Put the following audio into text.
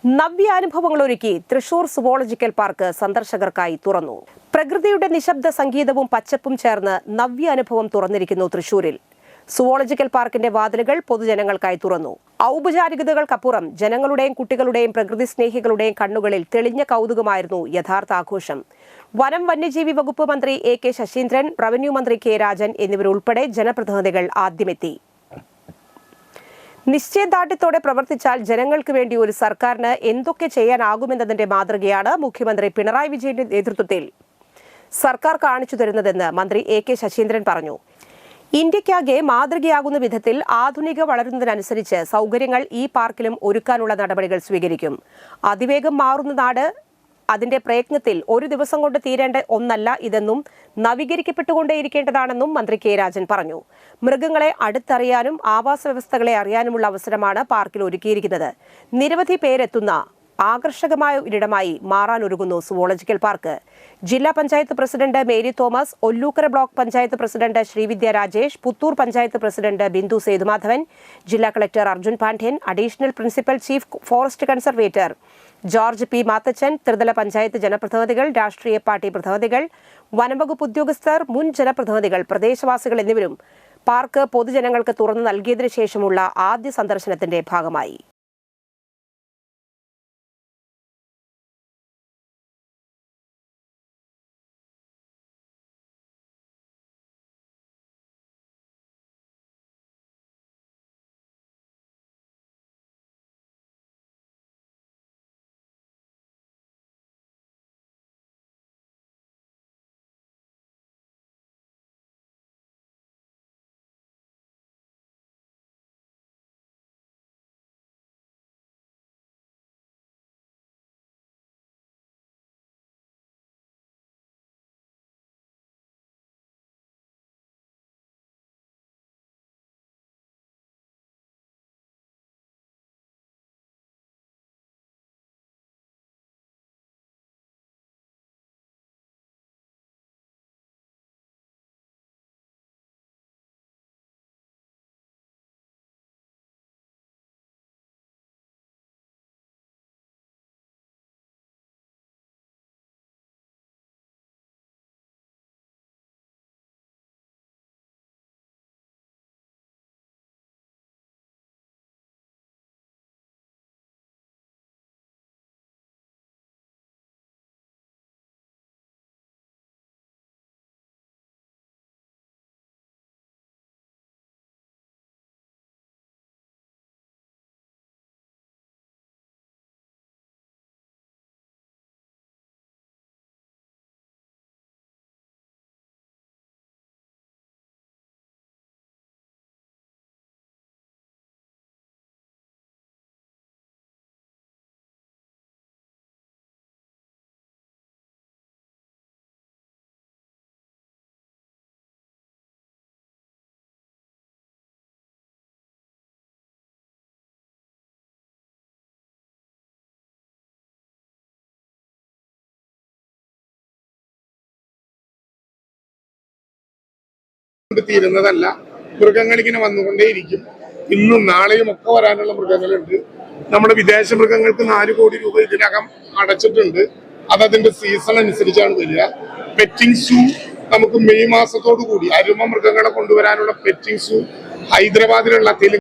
നവ്യാനുഭവങ്ങളൊരുക്കി Thrissur zoological park സന്ദർശകർക്കായി തുറന്നു. പ്രകൃതിയുടെ നിശബ്ദ സംഗീതവും പച്ചപ്പും ചേർന്ന് നവ്യാനുഭവം തുറന്നിരിക്കുന്നു തൃശൂരിൽ. സുവോളജിക്കൽ പാർക്കിന്റെ വാതിലുകൾ പൊതുജനങ്ങൾക്കായി തുറന്നു. ഔപചാരികതകൾക്കപ്പുറം ജനങ്ങളുടെയും കുട്ടികളുടെയും പ്രകൃതി സ്നേഹികളുടെയും കണ്ണുകളിൽ തെളിഞ്ഞ കൗതുകമായിരുന്നു യഥാർത്ഥ ആഘോഷം. വനം വന്യജീവി വകുപ്പ് മന്ത്രി A.K. ശശീന്ദ്രൻ, റവന്യൂ മന്ത്രി K. രാജൻ എന്നിവരുൾപ്പെടെ ജനപ്രതിനിധികൾ ആദ്യമെത്തി. നിശ്ചയദാർഢ്യത്തോടെ പ്രവർത്തിച്ചാൽ ജനങ്ങൾക്ക് വേണ്ടി ഒരു സർക്കാരിന് എന്തൊക്കെ ചെയ്യാനാകുമെന്നതിന്റെ മാതൃകയാണ് മുഖ്യമന്ത്രി പിണറായി വിജയന്റെ നേതൃത്വത്തിൽ സർക്കാർ കാണിച്ചു തരുന്നതെന്ന് മന്ത്രി A.K. ശശീന്ദ്രൻ പറഞ്ഞു. ഇന്ത്യക്കാകെ മാതൃകയാകുന്ന വിധത്തിൽ ആധുനിക വളരുന്നതിനനുസരിച്ച് സൗകര്യങ്ങൾ ഈ പാർക്കിലും ഒരുക്കാനുള്ള നടപടികൾ സ്വീകരിക്കും. അതിവേഗം മാറുന്ന നാട്, അതിന്റെ പ്രയത്നത്തിൽ ഒരു ദിവസം കൊണ്ട് തീരേണ്ട ഒന്നല്ല ഇതെന്നും നവീകരിക്കപ്പെട്ടുകൊണ്ടേയിരിക്കേണ്ടതാണെന്നും മന്ത്രി K. രാജൻ പറഞ്ഞു. മൃഗങ്ങളെ അടുത്തറിയാനും ആവാസ വ്യവസ്ഥകളെ അറിയാനുമുള്ള അവസരമാണ് പാർക്കിൽ ഒരുക്കിയിരിക്കുന്നത്. നിരവധി പേരെത്തുന്ന ആകർഷകമായ ഒരിടമായി മാറാനൊരുങ്ങുന്നു സുവോളജിക്കൽ പാർക്ക്. ജില്ലാ panchayat president Mary Thomas, Ollukkara block panchayat president Sreevidya Rajesh, Puthur panchayat president Bindu Sethumadhavan, ജില്ലാ collector Arjun Pandian, additional principal chief forest conservator George P. Mathachan, ത്രിതല പഞ്ചായത്ത് ജനപ്രതിനിധികൾ, രാഷ്ട്രീയ പാർട്ടി പ്രതിനിധികൾ, വനംവകുപ്പ് ഉദ്യോഗസ്ഥർ, മുൻ ജനപ്രതിനിധികൾ, പ്രദേശവാസികൾ എന്നിവരും പാർക്ക് പൊതുജനങ്ങൾക്ക് തുറന്നു നൽകിയതിനു ശേഷമുള്ള ആദ്യ സന്ദർശനത്തിന്റെ ഭാഗമായി. തീരുന്നതല്ല, മൃഗങ്ങൾ ഇങ്ങനെ വന്നുകൊണ്ടേയിരിക്കും. ഇന്നും നാളെയും ഒക്കെ വരാനുള്ള മൃഗങ്ങളുണ്ട്. നമ്മുടെ വിദേശ മൃഗങ്ങൾക്ക് 4 കോടി രൂപ ഇതിനകം അടച്ചിട്ടുണ്ട്. അതതിന്റെ സീസൺ അനുസരിച്ചാണ് വരിക. പെറ്റിംഗ് സൂ നമുക്ക് മെയ് മാസത്തോടു കൂടി അരുമ മൃഗങ്ങളെ കൊണ്ടുവരാനുള്ള പെറ്റിംഗ് സൂ ഹൈദരാബാദിലുള്ള